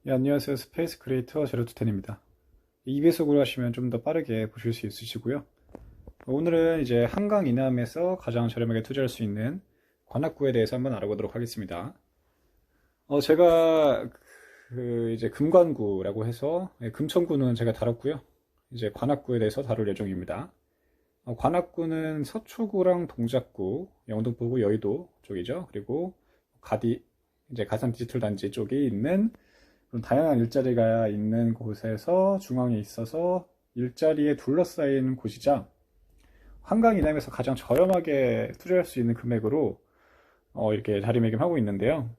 예, 안녕하세요. 스페이스 크리에이터 제로투텐입니다. EBS으로 하시면 좀 더 빠르게 보실 수 있으시고요. 오늘은 이제 한강 이남에서 가장 저렴하게 투자할 수 있는 관악구에 대해서 한번 알아보도록 하겠습니다. 제가 이제 금관구라고 해서 금천구는 제가 다뤘고요. 이제 관악구에 대해서 다룰 예정입니다. 관악구는 서초구랑 동작구, 영등포구, 여의도 쪽이죠. 그리고 이제 가산 디지털 단지 쪽이 있는 그런 다양한 일자리가 있는 곳에서 중앙에 있어서 일자리에 둘러싸인 곳이자 한강 이남에서 가장 저렴하게 투자할 수 있는 금액으로 이렇게 자리매김하고 있는데요.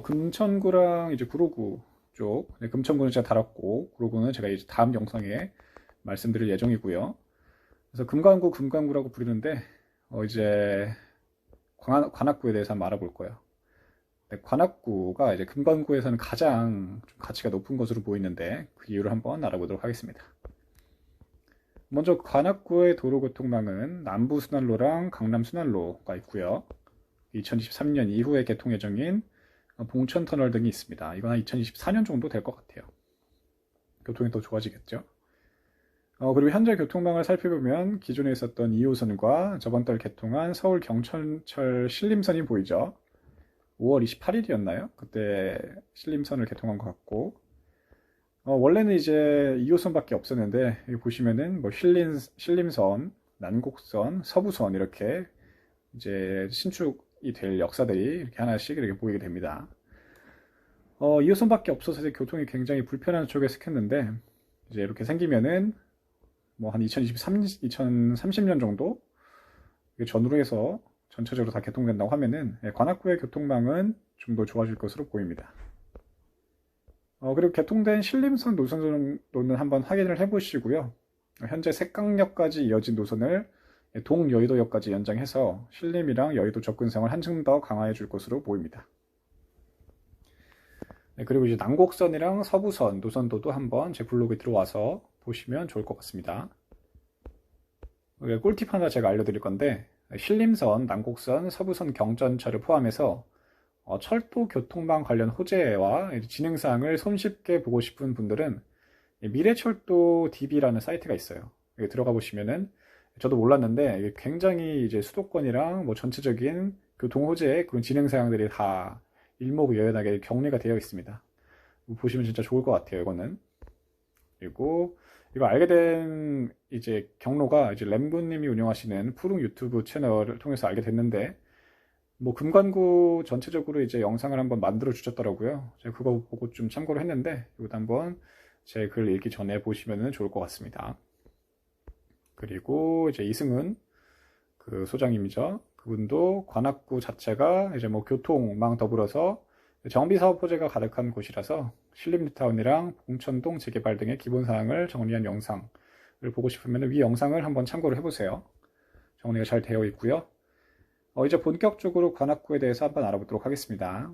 금천구랑 이제 구로구 쪽, 네, 금천구는 제가 다뤘고 구로구는 제가 이제 다음 영상에 말씀드릴 예정이고요. 그래서 금관구라고 부르는데 이제 관악구에 대해서 한번 알아볼 거예요. 네, 관악구가 이제 금관구에서는 가장 좀 가치가 높은 것으로 보이는데 그 이유를 한번 알아보도록 하겠습니다. 먼저 관악구의 도로교통망은 남부순환로랑 강남순환로가 있고요. 2023년 이후에 개통 예정인 봉천터널 등이 있습니다. 이건 한 2024년 정도 될 것 같아요. 교통이 더 좋아지겠죠. 그리고 현재 교통망을 살펴보면 기존에 있었던 2호선과 저번 달 개통한 서울 경천철 신림선이 보이죠. 5월 28일이었나요? 그때 신림선을 개통한 것 같고, 원래는 이제 2호선밖에 없었는데, 여기 보시면은 뭐 신림선, 난곡선, 서부선 이렇게 이제 신축이 될 역사들이 이렇게 하나씩 이렇게 보이게 됩니다. 2호선밖에 없어서 이제 교통이 굉장히 불편한 쪽에 속했는데, 이제 이렇게 생기면은 뭐 한 2030년 정도 전후로 해서 전체적으로 다 개통된다고 하면은 관악구의 교통망은 좀 더 좋아질 것으로 보입니다. 그리고 개통된 신림선 노선로는 한번 확인을 해보시고요. 현재 색강역까지 이어진 노선을 동여의도역까지 연장해서 신림이랑 여의도 접근성을 한층 더 강화해 줄 것으로 보입니다. 그리고 이제 남곡선이랑 서부선 노선도도 한번 제 블로그에 들어와서 보시면 좋을 것 같습니다. 꿀팁 하나 제가 알려드릴 건데, 신림선, 남곡선, 서부선 경전철을 포함해서 철도 교통망 관련 호재와 진행사항을 손쉽게 보고 싶은 분들은 미래철도 DB라는 사이트가 있어요. 여기 들어가 보시면은 저도 몰랐는데 이게 굉장히 이제 수도권이랑 뭐 전체적인 교통 호재의 그런 진행사항들이 다 일목요연하게 격리가 되어 있습니다. 보시면 진짜 좋을 것 같아요, 이거는. 그리고 이거 알게 된 이제 경로가 이제 램보님이 운영하시는 푸릉 유튜브 채널을 통해서 알게 됐는데, 뭐 금관구 전체적으로 이제 영상을 한번 만들어 주셨더라고요. 제가 그거 보고 좀 참고를 했는데, 이것도 한번 제 글 읽기 전에 보시면 좋을 것 같습니다. 그리고 이제 이승은 그 소장님이죠. 그분도 관악구 자체가 이제 뭐 교통망 더불어서 정비사업 호재가 가득한 곳이라서 신림뉴타운이랑 봉천동 재개발 등의 기본사항을 정리한 영상을 보고 싶으면 위 영상을 한번 참고를 해보세요. 정리가 잘 되어 있고요. 이제 본격적으로 관악구에 대해서 한번 알아보도록 하겠습니다.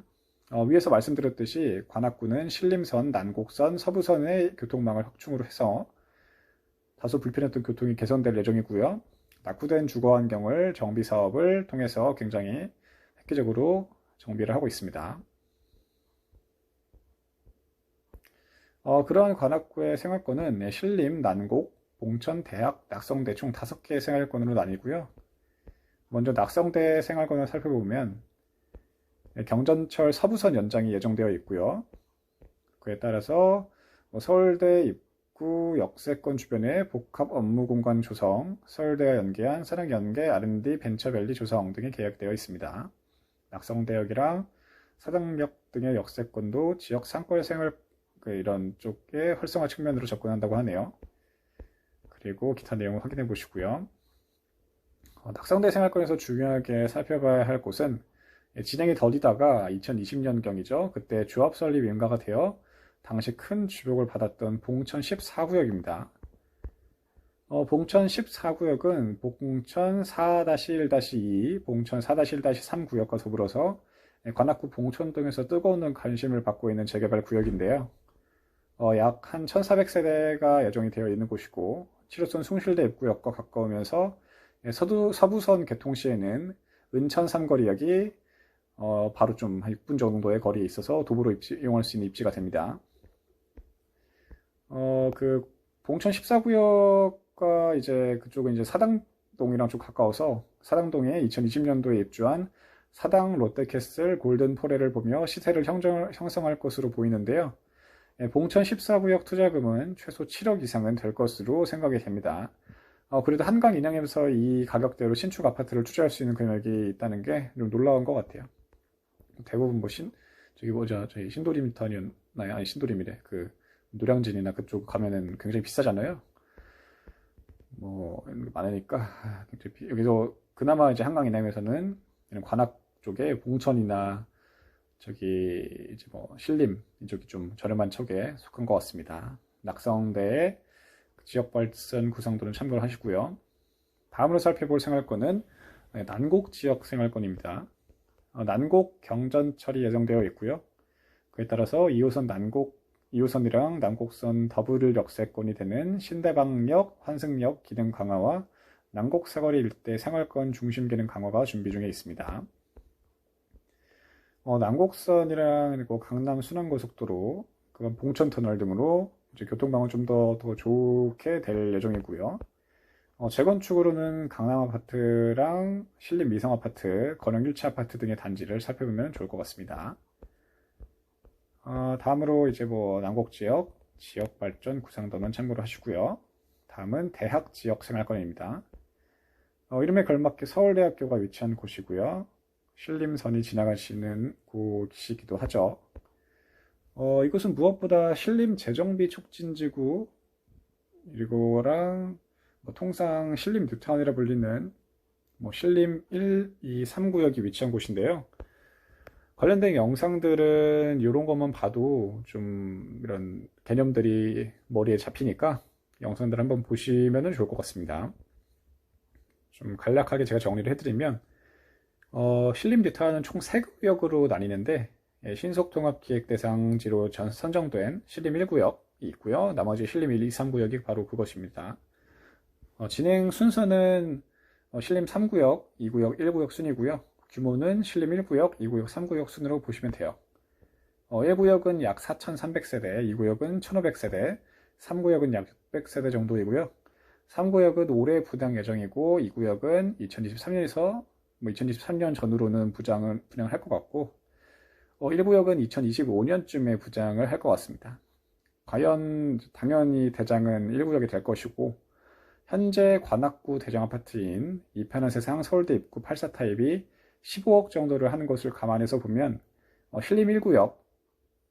위에서 말씀드렸듯이 관악구는 신림선, 난곡선, 서부선의 교통망을 확충으로 해서 다소 불편했던 교통이 개선될 예정이고요. 낙후된 주거 환경을 정비 사업을 통해서 굉장히 획기적으로 정비를 하고 있습니다. 그러한 관악구의 생활권은 신림, 난곡, 봉천, 대학, 낙성대 총 5개의 생활권으로 나뉘고요. 먼저 낙성대 생활권을 살펴보면 경전철 서부선 연장이 예정되어 있고요. 그에 따라서 서울대 입구 역세권 주변의 복합 업무 공간 조성, 서울대와 연계한 산학연계 R&D 벤처밸리 조성 등이 계획되어 있습니다. 낙성대역이랑 사당역 등의 역세권도 지역 상권 생활 이런 쪽의 활성화 측면으로 접근한다고 하네요. 그리고 기타 내용을 확인해 보시고요. 낙성대 생활권에서 중요하게 살펴봐야 할 곳은 진행이 더디다가 2020년경이죠. 그때 조합 설립 인가가 되어 당시 큰 주목을 받았던 봉천 14구역입니다. 봉천 14구역은 봉천 4-1-2, 봉천 4-1-3 구역과 더불어서 관악구 봉천 등에서 뜨거운 관심을 받고 있는 재개발 구역인데요. 약 한 1400세대가 예정이 되어 있는 곳이고 7호선 숭실대 입구역과 가까우면서 서부선 개통 시에는 은천 삼거리역이 바로 좀 한 6분 정도의 거리에 있어서 도보로 이용할 수 있는 입지가 됩니다. 그 봉천 14구역과 이제 그쪽은 이제 사당동이랑 좀 가까워서 사당동에 2020년도에 입주한 사당 롯데캐슬 골든포레를 보며 시세를 형성할 것으로 보이는데요. 봉천 14구역 투자금은 최소 7억 이상은 될 것으로 생각이 됩니다. 그래도 한강 인양에서 이 가격대로 신축 아파트를 투자할 수 있는 금액이 있다는 게 좀 놀라운 것 같아요. 대부분 저희 신도림터였나요? 아니, 신도림이래. 그 노량진이나 그쪽 가면은 굉장히 비싸잖아요. 뭐 많으니까 여기서 그나마 이제 한강 인양에서는 관악 쪽에 봉천이나 저기 이제 뭐 신림 이쪽이 좀 저렴한 쪽에 속한 것 같습니다. 낙성대의 지역 발전 구상도는 참고를 하시고요. 다음으로 살펴볼 생활권은 난곡 지역 생활권입니다. 난곡 경전철이 예정되어 있고요. 그에 따라서 2호선이랑 난곡선 더블 역세권이 되는 신대방역, 환승역 기능 강화와 난곡 사거리 일대 생활권 중심 기능 강화가 준비 중에 있습니다. 난곡선이랑 그리고 강남 순환고속도로, 그건 봉천터널 등으로 이제 교통방은 좀 더 좋게 될 예정이고요. 재건축으로는 강남 아파트랑 신림 미성 아파트, 건영 1차 아파트 등의 단지를 살펴보면 좋을 것 같습니다. 다음으로 이제 뭐 난곡 지역 발전 구상도는 참고로 하시고요. 다음은 대학 지역 생활권입니다. 이름에 걸맞게 서울대학교가 위치한 곳이고요. 신림선이 지나가시는 곳이기도 하죠. 이곳은 무엇보다 신림 재정비 촉진지구, 이거랑 뭐 통상 신림 뉴타운이라 불리는 뭐 신림 1, 2, 3구역이 위치한 곳인데요. 관련된 영상들은 이런 것만 봐도 좀 이런 개념들이 머리에 잡히니까 영상들 한번 보시면 좋을 것 같습니다. 좀 간략하게 제가 정리를 해드리면 신림 뉴타운은 총 3구역으로 나뉘는데 신속통합기획대상지로 선정된 신림 1구역이 있고요. 나머지 신림 1, 2, 3구역이 바로 그것입니다. 진행 순서는 신림 3구역, 2구역, 1구역 순이고요. 규모는 신림 1구역, 2구역, 3구역 순으로 보시면 돼요. 1구역은 약 4,300세대, 2구역은 1,500세대, 3구역은 약 600세대 정도이고요. 3구역은 올해 분양 예정이고 2구역은 2023년에서 2023년 전후로는 분양을 할 것 같고 1구역은 2025년쯤에 분양을 할 것 같습니다. 과연 당연히 대장은 1구역이 될 것이고 현재 관악구 대장 아파트인 이편한 세상 서울대 입구 84 타입이 15억 정도를 하는 것을 감안해서 보면 신림 1구역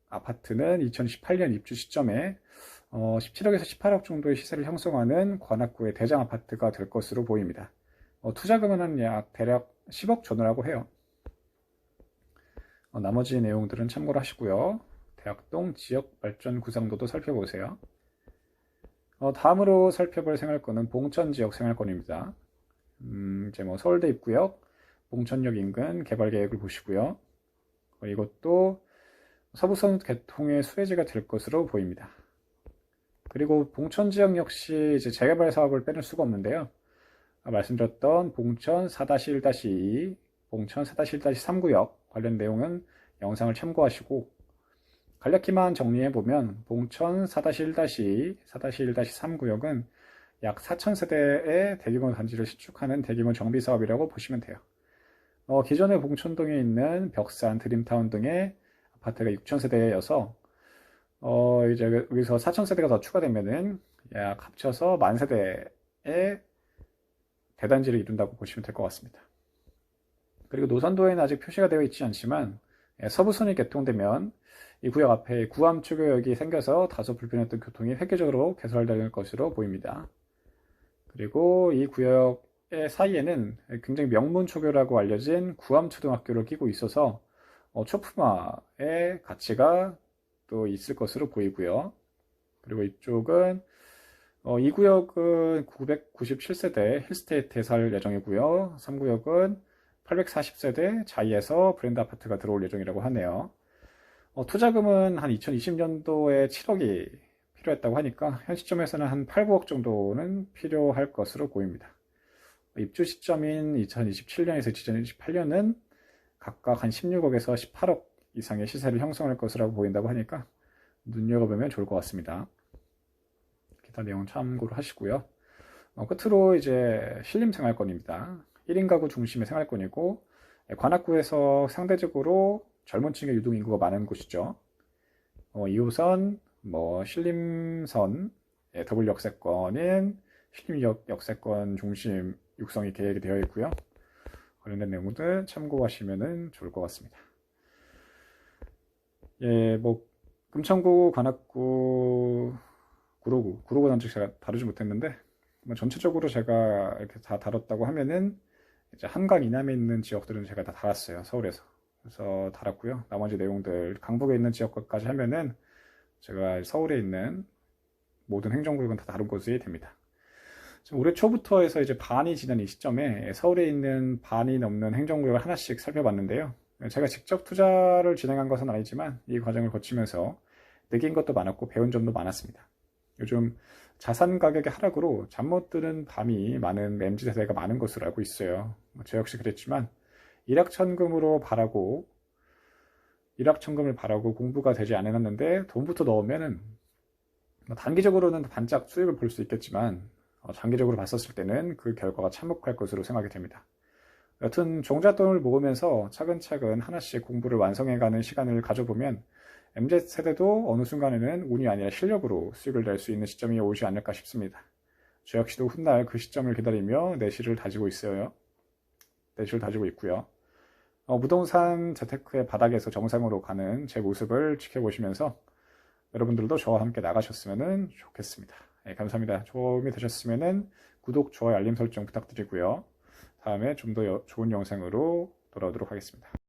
아파트는 2018년 입주 시점에 17억에서 18억 정도의 시세를 형성하는 관악구의 대장 아파트가 될 것으로 보입니다. 투자금은 한 대략 10억 전후라고 해요. 나머지 내용들은 참고를 하시고요. 대학동 지역 발전 구상도도 살펴보세요. 다음으로 살펴볼 생활권은 봉천 지역 생활권입니다. 이제 뭐 서울대 입구역, 봉천역 인근 개발 계획을 보시고요. 이것도 서부선 개통의 수혜지가 될 것으로 보입니다. 그리고 봉천 지역 역시 이제 재개발 사업을 빼놓을 수가 없는데요. 말씀드렸던 봉천 4-1-2, 봉천 4-1-3구역 관련 내용은 영상을 참고하시고 간략히만 정리해보면 봉천 4-1-2, 4-1-3구역은 약 4,000세대의 대규모 단지를 신축하는 대규모 정비사업이라고 보시면 돼요. 기존의 봉천동에 있는 벽산, 드림타운 등의 아파트가 6,000세대여서 이제 여기서 4,000세대가 더 추가되면은 약 합쳐서 10,000세대의 대단지를 이룬다고 보시면 될 것 같습니다. 그리고 노선도에는 아직 표시가 되어 있지 않지만 서부선이 개통되면 이 구역 앞에 구암초교역이 생겨서 다소 불편했던 교통이 획기적으로 개설될 것으로 보입니다. 그리고 이 구역의 사이에는 굉장히 명문초교라고 알려진 구암초등학교를 끼고 있어서 초품화의 가치가 또 있을 것으로 보이고요. 그리고 이쪽은 이 구역은 997세대 힐스테이트에 살 예정이고요. 3구역은 840세대 자이에서 브랜드 아파트가 들어올 예정이라고 하네요. 투자금은 한 2020년도에 7억이 필요했다고 하니까 현 시점에서는 한 8, 9억 정도는 필요할 것으로 보입니다. 입주 시점인 2027년에서 2028년은 각각 한 16억에서 18억 이상의 시세를 형성할 것이라고 보인다고 하니까 눈여겨보면 좋을 것 같습니다. 기타 내용 참고로 하시고요. 끝으로 이제 신림 생활권입니다. 1인 가구 중심의 생활권이고 관악구에서 상대적으로 젊은 층의 유동인구가 많은 곳이죠. 2호선, 신림선, 더블 역세권인 신림역 역세권 중심 육성이 계획이 되어 있고요. 관련된 내용들 참고하시면 좋을 것 같습니다. 금천구, 관악구, 구로구는 아직 제가 다루지 못했는데, 전체적으로 제가 이렇게 다 다뤘다고 하면은, 이제 한강 이남에 있는 지역들은 제가 다 달았어요. 서울에서. 그래서 달았고요. 나머지 내용들, 강북에 있는 지역까지 하면은, 제가 서울에 있는 모든 행정구역은 다 다룬 것이 됩니다. 지금 올해 초부터 해서 이제 반이 지난 이 시점에 서울에 있는 반이 넘는 행정구역을 하나씩 살펴봤는데요. 제가 직접 투자를 진행한 것은 아니지만 이 과정을 거치면서 느낀 것도 많았고 배운 점도 많았습니다. 요즘 자산 가격의 하락으로 잠 못 드는 밤이 많은 MZ세대가 많은 것으로 알고 있어요. 저 역시 그랬지만 일확천금을 바라고 공부가 되지 않았는데 돈부터 넣으면은 단기적으로는 반짝 수익을 볼 수 있겠지만 장기적으로 봤었을 때는 그 결과가 참혹할 것으로 생각이 됩니다. 여튼 종잣돈을 모으면서 차근차근 하나씩 공부를 완성해가는 시간을 가져보면 MZ세대도 어느 순간에는 운이 아니라 실력으로 수익을 낼 수 있는 시점이 오지 않을까 싶습니다. 저 역시도 훗날 그 시점을 기다리며 내실을 다지고 있고요. 무동산 재테크의 바닥에서 정상으로 가는 제 모습을 지켜보시면서 여러분들도 저와 함께 나가셨으면 좋겠습니다. 네, 감사합니다. 도움이 되셨으면 구독, 좋아요, 알림 설정 부탁드리고요. 다음에 좀 더 좋은 영상으로 돌아오도록 하겠습니다.